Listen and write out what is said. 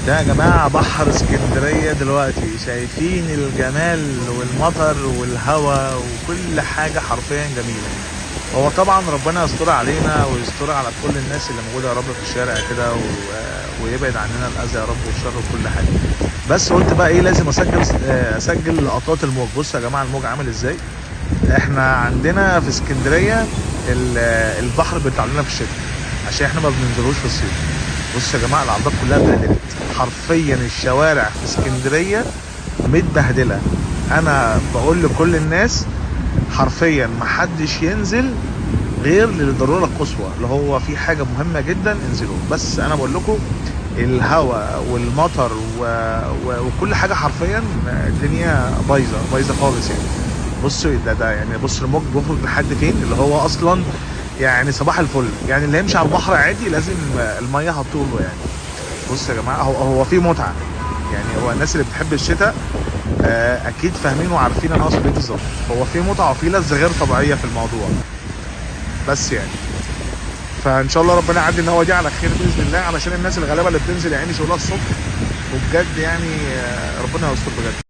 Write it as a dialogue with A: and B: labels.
A: ده يا جماعة بحر اسكندرية دلوقتي، شايفين الجمال والمطر والهواء وكل حاجة حرفيا جميلة. هو طبعا ربنا يستر علينا ويستر على كل الناس اللي موجودة يا رب في الشارع كده ويبعد عننا الأذى يا رب والشر وكل حاجة. بس قلت بقى ايه، لازم اسجل لقطات الموج. بصوا يا جماعة الموج عامل ازاي. احنا عندنا في اسكندرية البحر بيطلع لنا في الشتاء عشان احنا ما بننزلوش في الصيف. بصوا يا جماعه العربيات كلها اتبهدلت حرفيا، الشوارع في اسكندريه متبهدله. انا بقول لكل الناس حرفيا محدش ينزل غير للضروره القصوى، اللي هو في حاجه مهمه جدا انزلوا. بس انا بقول لكم الهواء والمطر وكل حاجه حرفيا الدنيا بايظه خالص يعني. بصوا ده يعني بص الموج بيخرج لحد فين، اللي هو اصلا يعني صباح الفل. يعني اللي يمشي على البحر عادي لازم الميه هتطوله يعني. بص يا جماعه هو في متعه يعني. هو الناس اللي بتحب الشتاء اكيد فاهمين وعارفين انا اقصد ايه بالظبط. هو في متعه وفي لذه غير طبيعيه في الموضوع. بس يعني فان شاء الله ربنا يعدي ان هو دي على خير باذن الله، علشان الناس الغلابه اللي بتنزل يعني شغلها الصبح. وبجد يعني ربنا يستر بجد.